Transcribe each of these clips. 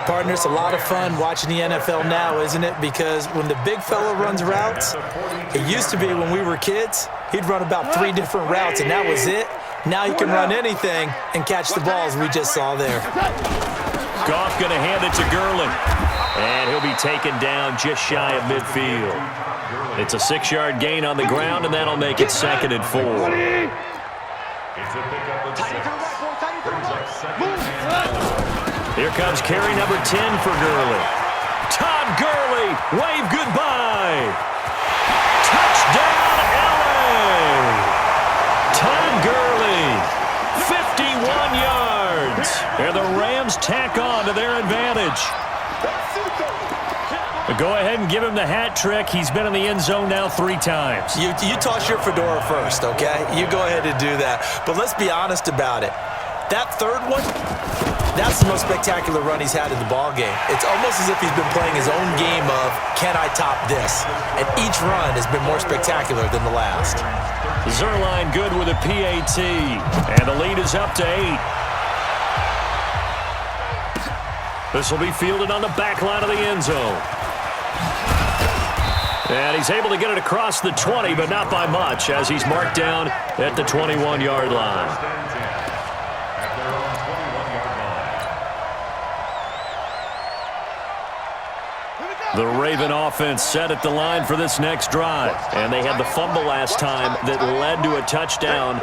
Partner, it's a lot of fun watching the NFL now, isn't it? Because when the big fella runs routes, it used to be when we were kids, he'd run about 3 different routes, and that was it. Now he can run anything and catch the balls we just saw there. Goff going to hand it to Gurley. And he'll be taken down just shy of midfield. It's a 6-yard gain on the ground, and that'll make it 2nd and 4. Here comes carry number 10 for Gurley. Todd Gurley, wave goodbye. Touchdown, LA. Todd Gurley, 51 yards. And the Rams tack on to their advantage. Go ahead and give him the hat trick. He's been in the end zone now 3 times. You toss your fedora first, okay? You go ahead and do that. But let's be honest about it. That third one, that's the most spectacular run he's had in the ballgame. It's almost as if he's been playing his own game of, can I top this? And each run has been more spectacular than the last. Zerline good with a PAT. And the lead is up to 8. This will be fielded on the back line of the end zone. And he's able to get it across the 20, but not by much, as he's marked down at the 21-yard line. The Raven offense set at the line for this next drive. And they had the fumble last time that led to a touchdown.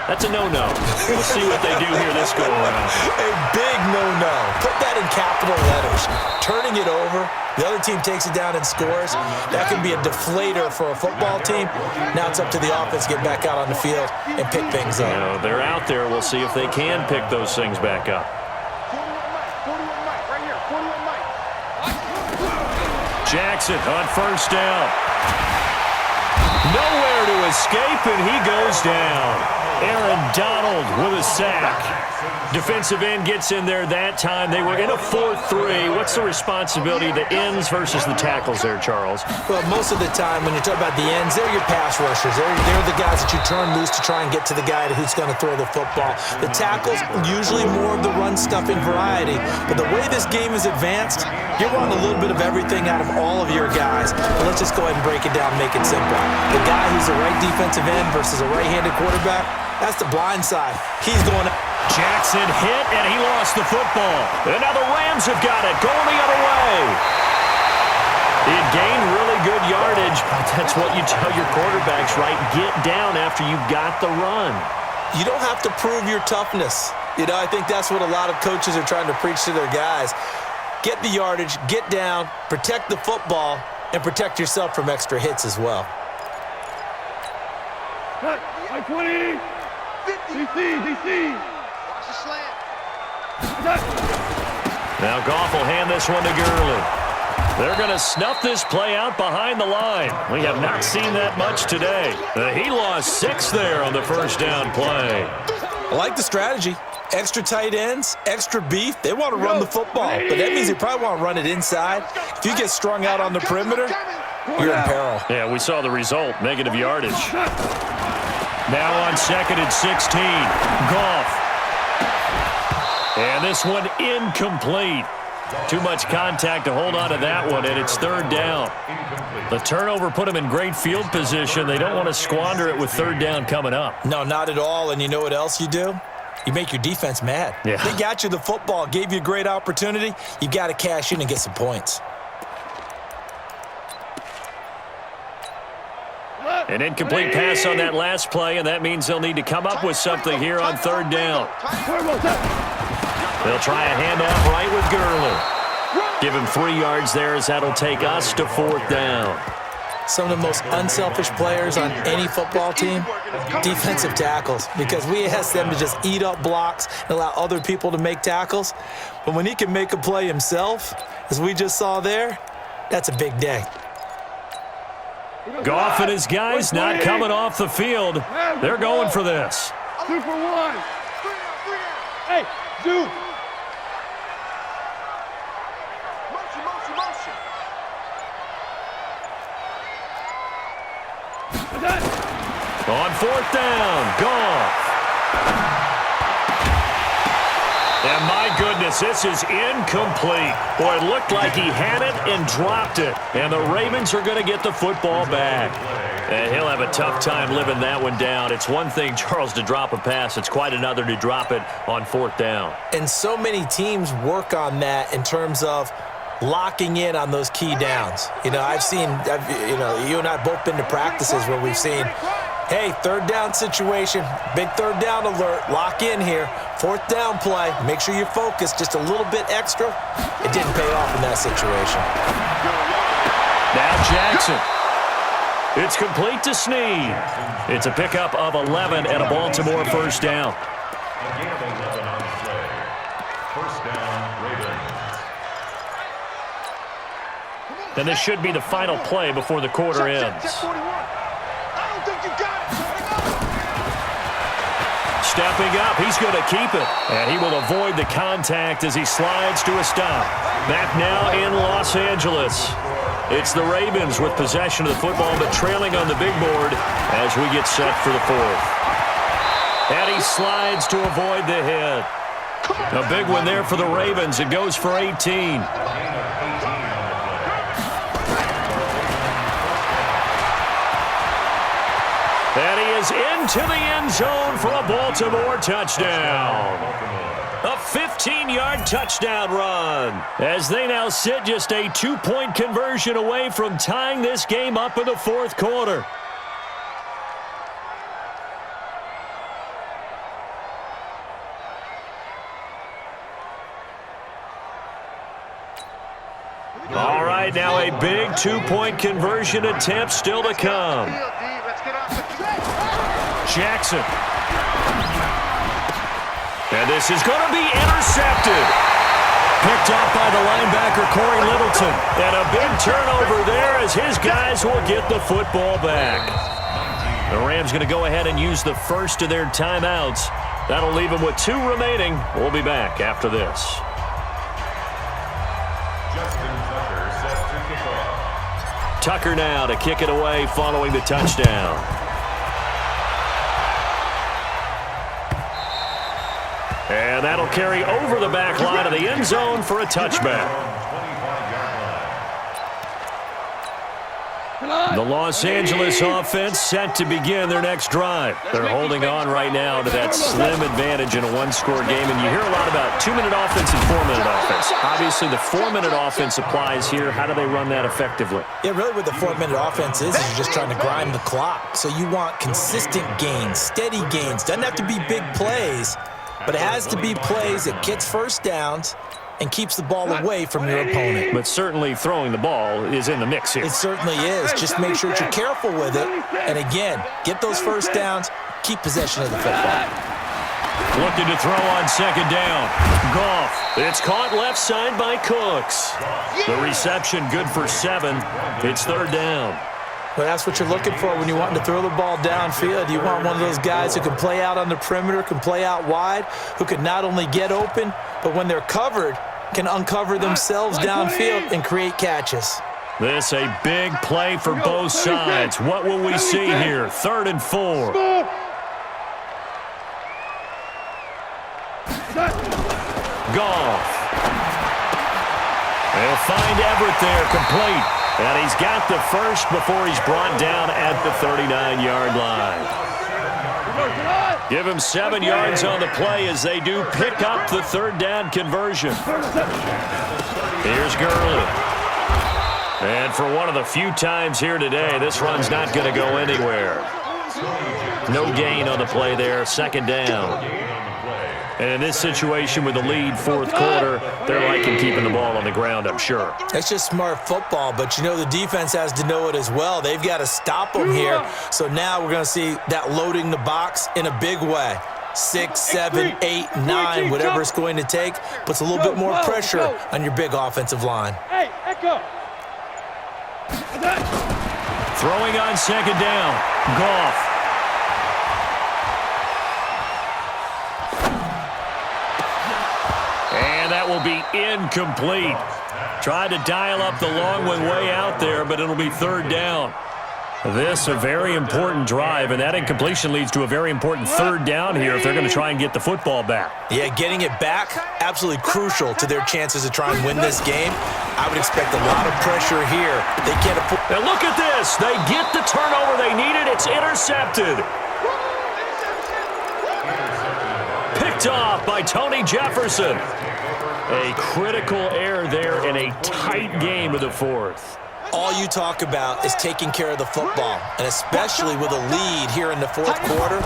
That's a no-no. We'll see what they do here this go-around. A big no-no. Put that in capital letters. Turning it over, the other team takes it down and scores. That can be a deflator for a football team. Now it's up to the offense to get back out on the field and pick things up. You know, they're out there. We'll see if they can pick those things back up. Jackson on first down. Nowhere to escape, and he goes down. Aaron Donald with a sack. Defensive end gets in there that time. They were in a 4-3. What's the responsibility of the ends versus the tackles there, Charles? Well, most of the time when you talk about the ends, they're your pass rushers. They're the guys that you turn loose to try and get to the guy who's going to throw the football. The tackles, usually more of the run-stuffing variety. But the way this game is advanced, you're running a little bit of everything out of all of your guys. But let's just go ahead and break it down and make it simple. The guy who's the right defensive end versus a right-handed quarterback, that's the blind side. He's going up. Jackson hit, and he lost the football. And now the Rams have got it, going the other way. It gained really good yardage, but that's what you tell your quarterbacks, right? Get down after you got the run. You don't have to prove your toughness. You know, I think that's what a lot of coaches are trying to preach to their guys. Get the yardage, get down, protect the football, and protect yourself from extra hits as well. Cut, by 20. 50. DC. Now Goff will hand this one to Gurley. They're going to snuff this play out behind the line. We have not seen that much today. He lost 6 there on the first down play. I like the strategy. Extra tight ends, extra beef. They want to run the football, but that means they probably want to run it inside. If you get strung out on the perimeter, you're in peril. Yeah, we saw the result, negative yardage. Now on 2nd and 16, Goff. And this one incomplete. Too much contact to hold on to that one, and it's 3rd down. The turnover put them in great field position. They don't want to squander it with 3rd down coming up. No, not at all. And you know what else you do? You make your defense mad. Yeah. They got you the football, gave you a great opportunity. You got to cash in and get some points. An incomplete pass on that last play, and that means they'll need to come up with something here on 3rd down. They'll try a handoff right with Gurley. Give him 3 yards there, as that'll take us to 4th down. Some of the most unselfish players on any football team, defensive tackles, because we ask them to just eat up blocks and allow other people to make tackles. But when he can make a play himself, as we just saw there, that's a big day. Goff and his guys not coming off the field. They're going for this. 2 for 1. Hey, 2. On 4th down, Goff. And my goodness, this is incomplete. Boy, it looked like he had it and dropped it. And the Ravens are going to get the football back. And he'll have a tough time living that one down. It's one thing, Charles, to drop a pass. It's quite another to drop it on 4th down. And so many teams work on that in terms of locking in on those key downs. You know, you and I both been to practices where we've seen, hey, 3rd down situation, big 3rd down alert, lock in here. 4th down play, make sure you're focused just a little bit extra. It didn't pay off in that situation. Now Jackson. It's complete to Snead. It's a pickup of 11 and a Baltimore 1st down. And this should be the final play before the quarter ends. Stepping up, he's going to keep it. And he will avoid the contact as he slides to a stop. Back now in Los Angeles. It's the Ravens with possession of the football, but trailing on the big board as we get set for the 4th. And he slides to avoid the hit. A big one there for the Ravens. It goes for 18. And he is into the end zone for a Baltimore touchdown. A 15-yard touchdown run as they now sit just a 2-point conversion away from tying this game up in the 4th quarter. All right, now a big 2-point conversion attempt still to come. Jackson. And this is going to be intercepted. Picked up by the linebacker, Corey Littleton. And a big turnover there as his guys will get the football back. The Rams going to go ahead and use the first of their timeouts. That'll leave them with 2 remaining. We'll be back after this. Tucker now to kick it away following the touchdown. And that'll carry over the back line of the end zone for a touchback. The Los Angeles offense set to begin their next drive. They're holding on right now to that slim advantage in a 1-score game. And you hear a lot about 2-minute offense and 4-minute offense. Obviously, the 4-minute offense applies here. How do they run that effectively? Yeah, really what the 4-minute offense is you're just trying to grind the clock. So you want consistent gains, steady gains. Doesn't have to be big plays, but it has to be plays that gets first downs and keeps the ball away from your opponent. But certainly throwing the ball is in the mix here. It certainly is. Just make sure that you're careful with it. And again, get those first downs, keep possession of the football. Looking to throw on 2nd down. Goff. It's caught left side by Cooks. The reception good for 7. It's 3rd down. Well, that's what you're looking for when you're wanting to throw the ball downfield. You want one of those guys who can play out on the perimeter, can play out wide, who can not only get open, but when they're covered, can uncover themselves downfield and create catches. This a big play for both sides. What will we see here? 3rd and 4. Goff. They'll find Everett there, complete. And he's got the first before he's brought down at the 39-yard line. Give him 7 yards on the play as they do pick up the 3rd down conversion. Here's Gurley. And for one of the few times here today, this run's not going to go anywhere. No gain on the play there, 2nd down. And in this situation with the lead 4th quarter, they're liking keeping the ball on the ground, I'm sure. That's just smart football, but you know the defense has to know it as well. They've got to stop them here. So now we're going to see that loading the box in a big way. 6, 7, 8, 9, whatever it's going to take, puts a little bit more pressure on your big offensive line. Hey, Echo. Throwing on 2nd down, Goff. And that will be incomplete. Tried to dial up the long one way out there, but it'll be 3rd down. This a very important drive, and that incompletion leads to a very important third down here if they're going to try and get the football back. Yeah, getting it back, absolutely crucial to their chances to try and win this game. I would expect a lot of pressure here. They can't afford. Now look at this. They get the turnover they needed. It's intercepted. Picked off by Tony Jefferson. A critical error there in a tight game of the fourth. All you talk about is taking care of the football, and especially with a lead here in the fourth quarter,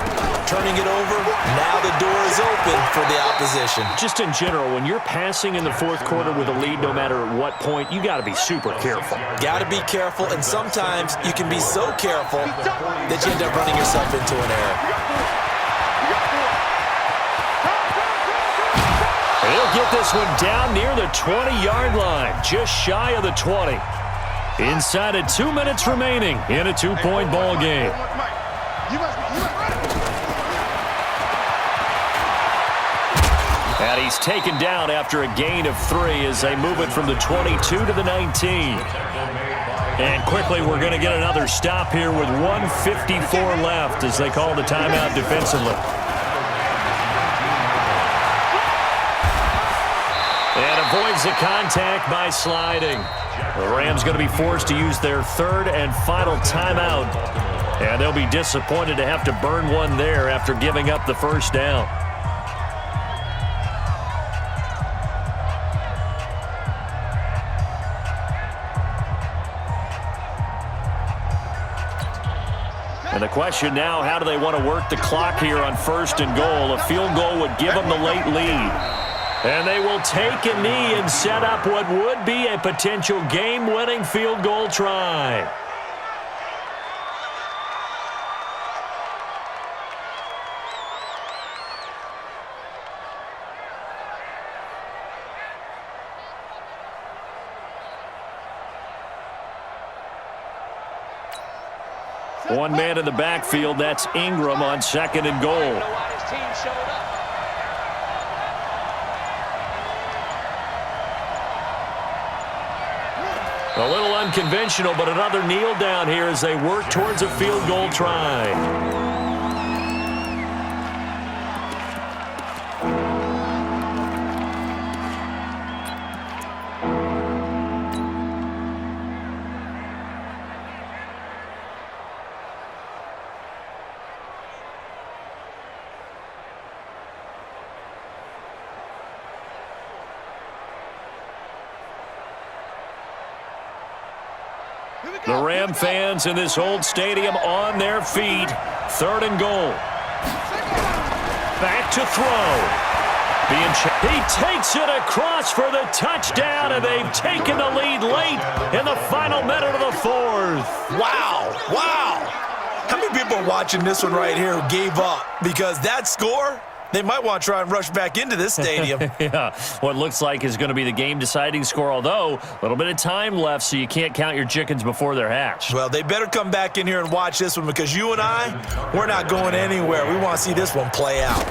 turning it over, now the door is open for the opposition. Just in general, when you're passing in the fourth quarter with a lead, no matter at what point, you got to be super careful. Got to be careful, and sometimes you can be so careful that you end up running yourself into an error. He'll get this one down near the 20-yard line, just shy of the 20. Inside of 2 minutes remaining in a two-point ball game. And he's taken down after a gain of 3 as they move it from the 22 to the 19. And quickly we're going to get another stop here with 1:54 left as they call the timeout defensively. And avoids the contact by sliding. The Rams going to be forced to use their third and final timeout. And they'll be disappointed to have to burn one there after giving up the first down. And the question now, how do they want to work the clock here on first and goal? A field goal would give them the late lead. And they will take a knee and set up what would be a potential game-winning field goal try. One man in the backfield, that's Ingram on second and goal. A little unconventional, but another kneel down here as they work towards a field goal try. The Ram fans in this old stadium on their feet. Third and goal. Back to throw. He takes it across for the touchdown, and they've taken the lead late in the final minute of the fourth. Wow, wow. How many people are watching this one right here who gave up? Because that score, they might want to try and rush back into this stadium. Yeah, what looks like is going to be the game-deciding score, although a little bit of time left, so you can't count your chickens before they're hatched. Well, they better come back in here and watch this one because you and I, we're not going anywhere. We want to see this one play out.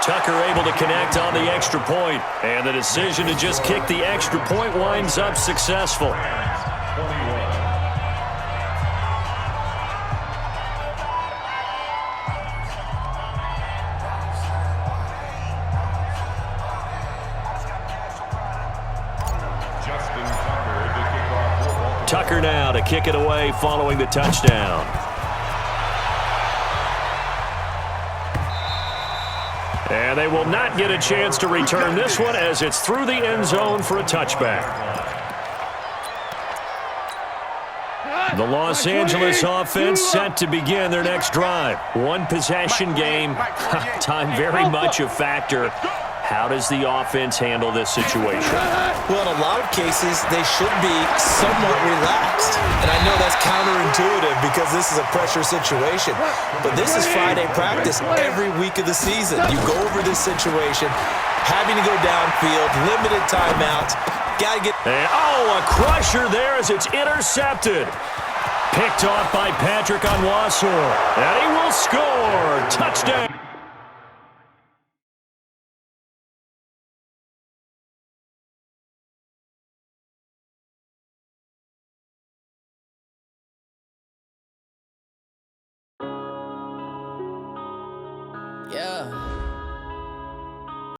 Tucker able to connect on the extra point, and the decision to just kick the extra point winds up successful. Tucker now to kick it away following the touchdown. And they will not get a chance to return this one as it's through the end zone for a touchback. The Los Angeles offense set to begin their next drive. One possession game. Time very much a factor. How does the offense handle this situation? Well, in a lot of cases, they should be somewhat relaxed. And I know that's counterintuitive because this is a pressure situation. But this is Friday practice every week of the season. You go over this situation, having to go downfield, limited timeouts. Got to get... And, oh, a crusher there as it's intercepted. Picked off by Patrick Onwuasor. And he will score. Touchdown. Yeah.